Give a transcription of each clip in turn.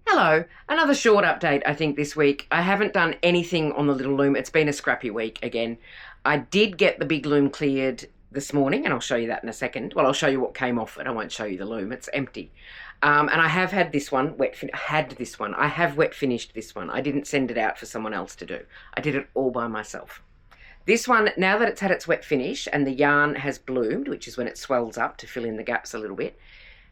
Hello, another short update I think this week. I haven't done anything on the little loom. It's been a scrappy week again. I did get the big loom cleared this morning and I'll show you that in a second. Well, I'll show you what came off it. I won't show you the loom. It's empty. And I have had this one, I have wet finished this one. I didn't send it out for someone else to do. I did it all by myself. This one, now that it's had its wet finish and the yarn has bloomed, which is when it swells up to fill in the gaps a little bit,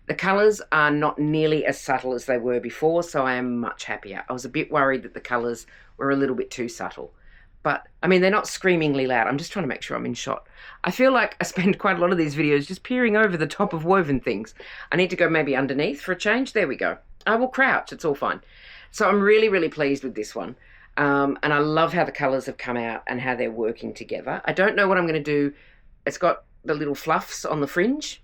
the colours are not nearly as subtle as they were before, so I am much happier. I was a bit worried that the colours were a little bit too subtle. But, I mean, they're not screamingly loud. I'm just trying to make sure I'm in shot. I feel like I spend quite a lot of these videos just peering over the top of woven things. I need to go maybe underneath for a change. There we go. I will crouch. It's all fine. So I'm really, really pleased with this one. And I love how the colours have come out and how they're working together. I don't know what I'm going to do. It's got the little fluffs on the fringe.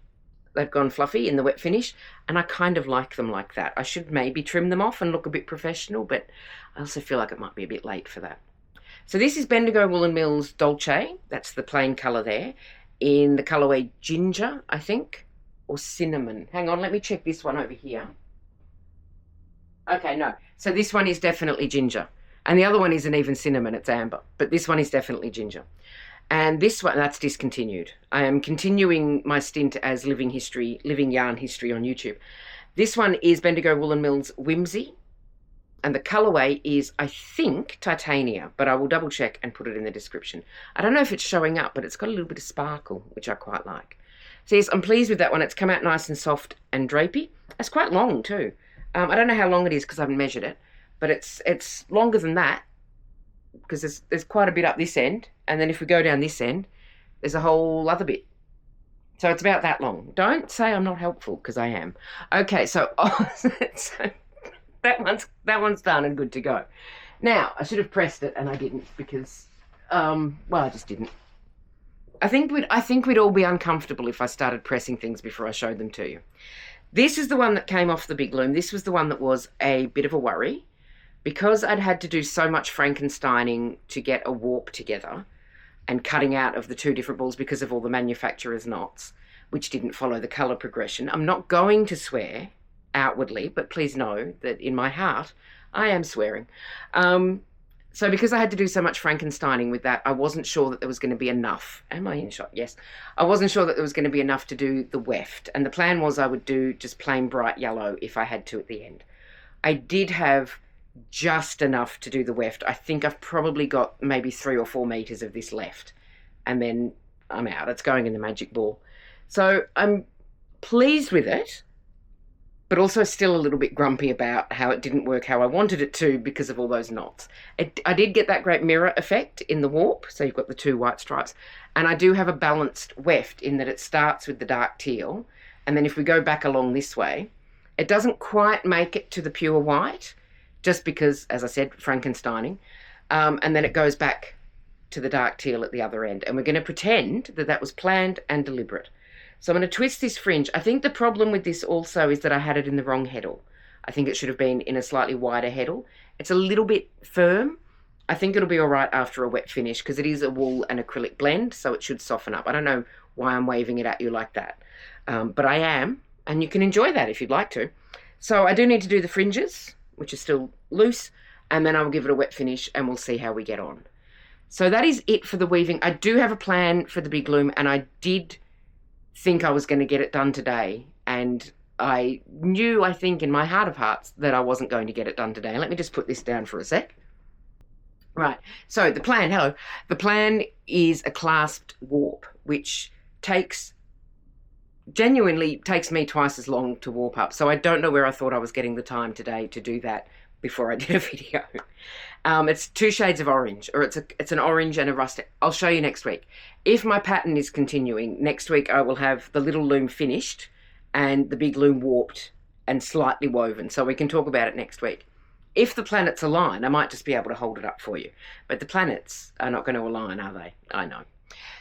They've gone fluffy in the wet finish, and I kind of like them like that. I should maybe trim them off and look a bit professional, but I also feel like it might be a bit late for that. So this is Bendigo Woollen Mills Dolce. That's the plain colour there, in the colourway ginger, I think, or cinnamon. Hang on, let me check this one over here. Okay, no. So this one is definitely ginger, and the other one isn't even cinnamon, it's amber, but this one is definitely ginger. And this one, that's Discontinued. I am continuing my stint as Living Yarn History on YouTube. This one is Bendigo Woollen Mills Whimsy. And the colourway is, I think, Titania, but I will double check and put it in the description. I don't know if it's showing up, but it's got a little bit of sparkle, which I quite like. So yes, I'm pleased with that one. It's come out nice and soft and drapey. It's quite long too. I don't know how long it is because I haven't measured it, but it's longer than that, because there's quite a bit up this end, and then if we go down this end, there's a whole other bit. So it's about that long. Don't say I'm not helpful, because I am. Okay, so, so that one's done and good to go. Now, I should have pressed it, and I didn't, because, well, I just didn't. I think we'd all be uncomfortable if I started pressing things before I showed them to you. This is the one that came off the big loom. This was the one that was a bit of a worry. Because I'd had to do so much Frankensteining to get a warp together and cutting out of the two different balls because of all the manufacturer's knots, which didn't follow the colour progression. I'm not going to swear outwardly, but please know that in my heart, I am swearing. So because I had to do so much Frankensteining with that, I wasn't sure that there was going to be enough. Am I in shot? Yes. I wasn't sure that there was going to be enough to do the weft. And the plan was I would do just plain bright yellow if I had to at the end. I did have just enough to do the weft. I think I've probably got maybe 3 or 4 meters of this left, and then I'm out. It's going in the magic ball. So I'm pleased with it, but also still a little bit grumpy about how it didn't work how I wanted it to because of all those knots. I did get that great mirror effect in the warp, so you've got the 2 white stripes, and I do have a balanced weft in that it starts with the dark teal, and then if we go back along this way, it doesn't quite make it to the pure white, just because, as I said, Frankensteining, and then it goes back to the dark teal at the other end. And we're going to pretend that that was planned and deliberate. So I'm going to twist this fringe. I think the problem with this also is that I had it in the wrong heddle. I think it should have been in a slightly wider heddle. It's a little bit firm. I think it'll be all right after a wet finish because it is a wool and acrylic blend, so it should soften up. I don't know why I'm waving it at you like that, but I am, and you can enjoy that if you'd like to. So I do need to do the fringes, which is still loose, and then I'll give it a wet finish and we'll see how we get on. So that is it for the weaving. I do have a plan for the big loom, and I did think I was going to get it done today, and I knew, I think, in my heart of hearts that I wasn't going to get it done today. Let me just put this down for a sec. Right, so the plan is a clasped warp, which genuinely takes me twice as long to warp up. So I don't know where I thought I was getting the time today to do that before I did a video. It's 2 shades of orange, or it's an orange and a rustic. I'll show you next week. If my pattern is continuing, next week I will have the little loom finished and the big loom warped and slightly woven. So we can talk about it next week. If the planets align, I might just be able to hold it up for you. But the planets are not going to align, are they? I know.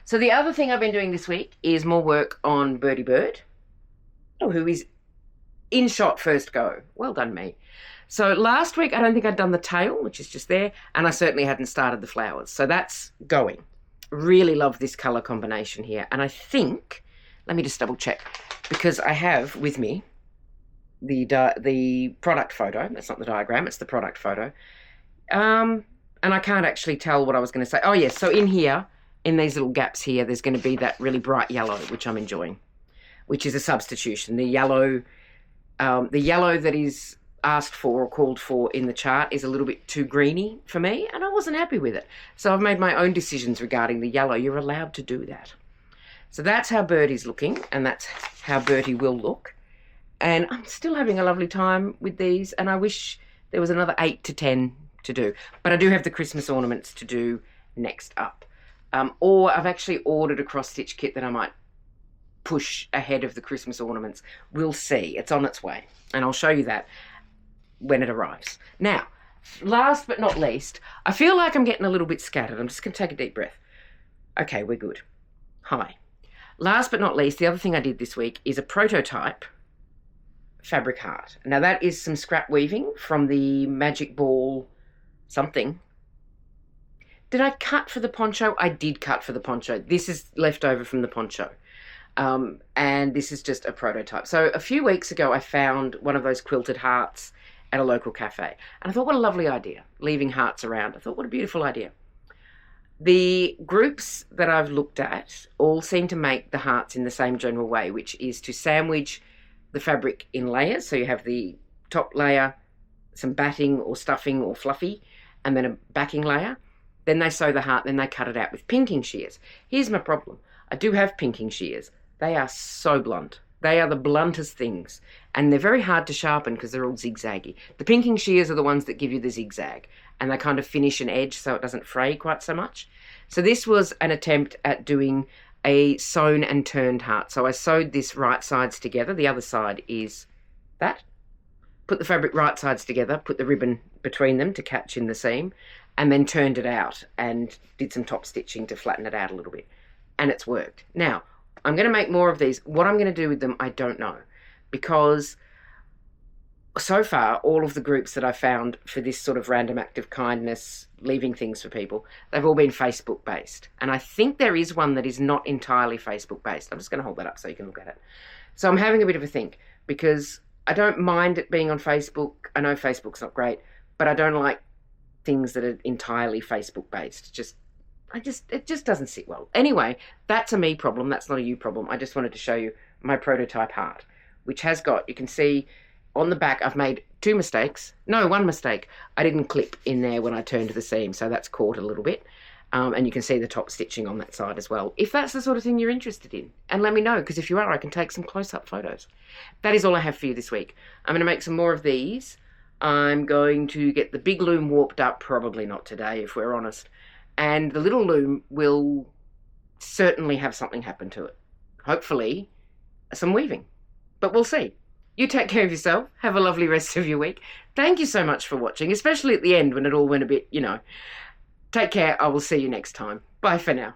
So the other thing I've been doing this week is more work on Bertie Bird, who is in shot first go. Well done, me. So last week, I don't think I'd done the tail, which is just there, and I certainly hadn't started the flowers. So that's going. Really love this colour combination here. And I think, let me just double check, because I have with me the product photo. That's not the diagram, it's the product photo. And I can't actually tell what I was going to say. Oh, yes, so in here, in these little gaps here, there's going to be that really bright yellow, which I'm enjoying, which is a substitution. The yellow that is asked for or called for in the chart is a little bit too greeny for me, and I wasn't happy with it. So I've made my own decisions regarding the yellow. You're allowed to do that. So that's how Bertie's looking, and that's how Bertie will look. And I'm still having a lovely time with these, and I wish there was another 8 to 10 to do. But I do have the Christmas ornaments to do next up. Or I've actually ordered a cross-stitch kit that I might push ahead of the Christmas ornaments. We'll see. It's on its way, and I'll show you that when it arrives. Now, last but not least, I feel like I'm getting a little bit scattered. I'm just going to take a deep breath. Okay, we're good. Hi. Last but not least, the other thing I did this week is a prototype fabric heart. Now that is some scrap weaving from the Magic Ball something. Did I cut for the poncho? I did cut for the poncho. This is left over from the poncho. And this is just a prototype. So a few weeks ago, I found one of those quilted hearts at a local cafe. And I thought, what a lovely idea, leaving hearts around. I thought, what a beautiful idea. The groups that I've looked at all seem to make the hearts in the same general way, which is to sandwich the fabric in layers. So you have the top layer, some batting or stuffing or fluffy, and then a backing layer. Then they sew the heart, then they cut it out with pinking shears. Here's my problem. I do have pinking shears. They are so blunt. They are the bluntest things, and they're very hard to sharpen because they're all zigzaggy. The pinking shears are the ones that give you the zigzag, and they kind of finish an edge so it doesn't fray quite so much. So this was an attempt at doing a sewn and turned heart. So I sewed this right sides together. The other side is that. Put the fabric right sides together, put the ribbon between them to catch in the seam, and then turned it out and did some top stitching to flatten it out a little bit. And it's worked. Now, I'm going to make more of these. What I'm going to do with them, I don't know, because so far, all of the groups that I found for this sort of random act of kindness, leaving things for people, they've all been Facebook based. And I think there is one that is not entirely Facebook based. I'm just going to hold that up so you can look at it. So I'm having a bit of a think, because I don't mind it being on Facebook. I know Facebook's not great, but I don't like things that are entirely Facebook based. It just doesn't sit well. Anyway, that's a me problem. That's not a you problem. I just wanted to show you my prototype heart, which has got, you can see on the back, I've made one mistake. I didn't clip in there when I turned the seam, so that's caught a little bit. And you can see the top stitching on that side as well, if that's the sort of thing you're interested in. And let me know, because if you are, I can take some close-up photos. That is all I have for you this week. I'm going to make some more of these. I'm going to get the big loom warped up, probably not today, if we're honest. And the little loom will certainly have something happen to it. Hopefully, some weaving. But we'll see. You take care of yourself. Have a lovely rest of your week. Thank you so much for watching, especially at the end when it all went a bit, Take care. I will see you next time. Bye for now.